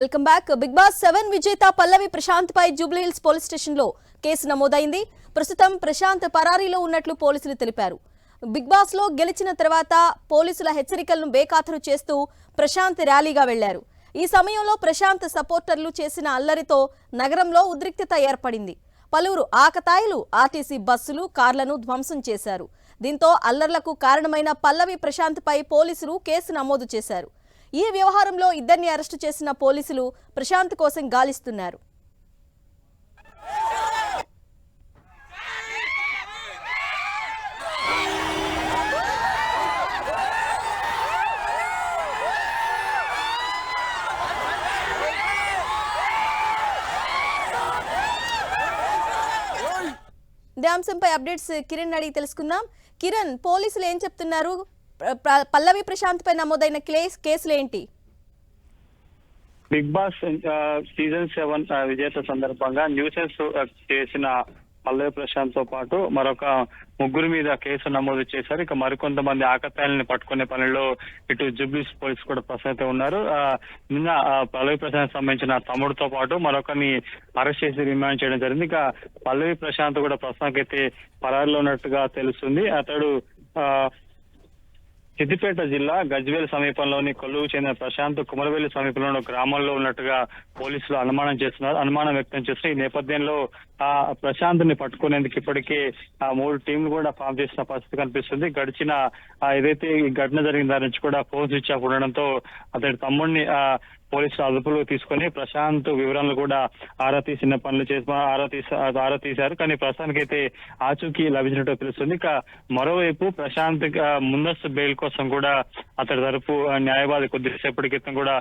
Welcome back. Big boss 7 విజేత పల్లవి ప్రశాంత్ పై Jubilee hills police station లో case నమోదైంది. ప్రస్తుతం ప్రశాంత్ పరారీలో ఉన్నట్లు పోలీసులు తెలిపారు. బిగ్ బాస్ లో గెలిచిన తర్వాత పోలీసుల హెచ్చరికలను బేఖాతరు చేస్తూ ప్రశాంత్ ర్యాలీగా వెళ్లారు. ఈ సమయంలో ప్రశాంత్ సపోర్టర్లు చేసిన అల్లరితో నగరంలో ఉద్రిక్తత ఏర్పడింది. పలువురు ఆకతాయిలు ఆర్టీసీ బస్సులు, కార్లను ధ్వంసం చేశారు. దీంతో అల్లర్లకు కారణమైన పల్లవి ప్రశాంత్ పై పోలీసులు కేసు నమోదు చేశారు. ఈ వ్యవహారంలో ఇద్దరిని అరెస్టు చేసిన పోలీసులు ప్రశాంత్ కోసం గాలిస్తున్నారు. ఇదే అంశంపై అప్డేట్స్ కిరణ్ అడిగి తెలుసుకుందాం. కిరణ్, పోలీసులు ఏం చెప్తున్నారు? పల్లవి ప్రశాంత్ పై నమోదైన కేసులు ఏంటి? బిగ్ బాస్ సీజన్ 7 విజేత సందర్భంగా న్యూసెన్స్ చేసిన పల్లవి ప్రశాంత్ తో పాటు మరొక ముగ్గురు మీద కేసు నమోదు చేశారు. ఇక మరికొంతమంది ఆకతాయిల్ని పట్టుకునే పనిలో ఇటు జూబ్లీ పోలీసు కూడా ప్రస్తుతం ఉన్నారు. నిన్న పల్లవి ప్రశాంత్ సంబంధించిన తమ్ముడితో పాటు మరొకరిని అరెస్ట్ చేసి రిమాండ్ చేయడం జరిగింది. ఇక పల్లవి ప్రశాంత్ కూడా ప్రస్తుతానికైతే పరారిలో ఉన్నట్టుగా తెలుస్తుంది. అతడు సిద్దిపేట జిల్లా గజ్వేల్ సమీపంలోని కొల్లుకు చెందిన ప్రశాంత్ కుమరవెల్లి సమీపంలో గ్రామంలో ఉన్నట్టుగా పోలీసులు అనుమానం వ్యక్తం చేస్తున్నారు. ఈ నేపథ్యంలో ప్రశాంత్ ని పట్టుకునేందుకు ఇప్పటికే 3 టీంలు కూడా ఫామ్ చేసిన పరిస్థితి కనిపిస్తుంది. గడిచిన ఏదైతే ఈ ఘటన జరిగిన దాని నుంచి కూడా ఫోన్ స్విచ్ ఆఫ్ ఉండడంతో అతడి తమ్ముడిని పోలీసులు అదుపులో తీసుకుని ప్రశాంత్ వివరాలను కూడా ఆరా తీశారు. కానీ ప్రస్తుతానికైతే ఆచూకీ లభించినట్టు తెలుస్తుంది. ఇక మరోవైపు ప్రశాంత్ ముందస్తు బెయిల్ కోసం కూడా అతడి తరపు న్యాయవాది కొద్దిసేపటి క్రితం కూడా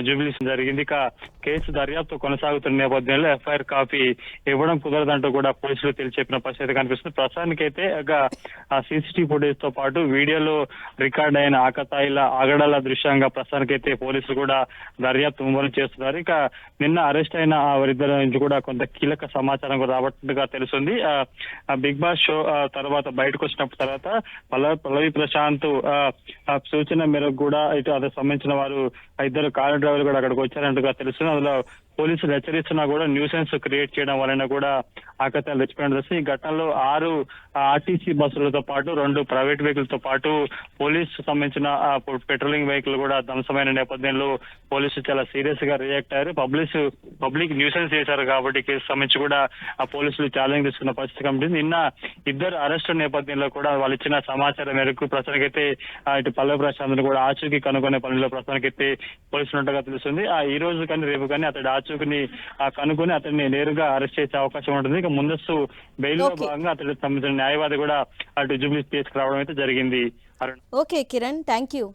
జూబ్లీస్ జరిగింది. ఇక కేసు దర్యాప్తు కొనసాగుతున్న నేపథ్యంలో ఎఫ్ఐఆర్ కాపీ ఇవ్వడం కుదరదంటూ కూడా పోలీసులు తెలియచెప్పిన పరిస్థితి కనిపిస్తుంది. ప్రస్తుతానికైతే సీసీటీవీ ఫుటేజ్ తో పాటు వీడియోలో రికార్డ్ అయిన ఆకతాయిల ఆగడాల దృశ్యంగా ప్రస్తుతానికైతే పోలీసులు కూడా దర్యాప్తు ముమ్మరం చేస్తున్నారు. ఇక నిన్న అరెస్ట్ అయిన వారిద్దరి నుంచి కూడా కొంత కీలక సమాచారం కూడా రాబట్టుగా తెలుస్తుంది. బిగ్ బాస్ షో తర్వాత బయటకు వచ్చినప్పుడు తర్వాత పల్లవి ప్రశాంత్ సూచన మేరకు కూడా ఇటు అతనికి సంబంధించిన వారు ఇద్దరు కారు డ్రైవర్లు కూడా అక్కడికి వచ్చారంటగా తెలుస్తుంది. అందులో పోలీసులు హెచ్చరిస్తున్నా కూడా న్యూసెన్స్ క్రియేట్ చేయడం వలన కూడా ఆకతాయిలు తెచ్చిపోయిన ఈ ఘటనలో 6 ఆర్టీసీ బస్సులతో పాటు 2 ప్రైవేట్ వెహికల్ తో పాటు పోలీసు సంబంధించిన పెట్రోలింగ్ వెహికల్ కూడా ధ్వంసమైన నేపథ్యంలో పోలీసులు చాలా సీరియస్ గా రియాక్ట్ అయ్యారు. పబ్లిక్ న్యూసెన్స్ చేశారు కాబట్టి కేసు సంబంధించి కూడా పోలీసులు ఛాలెంజ్ తీసుకున్న పరిస్థితి కనిపించింది. నిన్న ఇద్దరు అరెస్టు నేపథ్యంలో కూడా వాళ్ళు ఇచ్చిన సమాచారం మేరకు ప్రస్తుతానికైతే ఇటు పల్లవి ప్రశాంత్ కూడా ఆచూకీ కనుగొనే పనిలో ప్రస్తుతానికైతే పోలీసులు ఉన్నట్టుగా తెలుస్తుంది. ఈ రోజు కానీ రేపు కానీ అతడి ఆచూకీని కనుగొని అతన్ని నేరుగా అరెస్ట్ చేసే అవకాశం ఉంటుంది. ఇక ముందస్తు బెయిల్ లో భాగంగా అతడికి సంబంధించిన న్యాయవాది కూడా అటు జూబ్లీ తీసుకురావడం అయితే జరిగింది. Okay Kiran, thank you.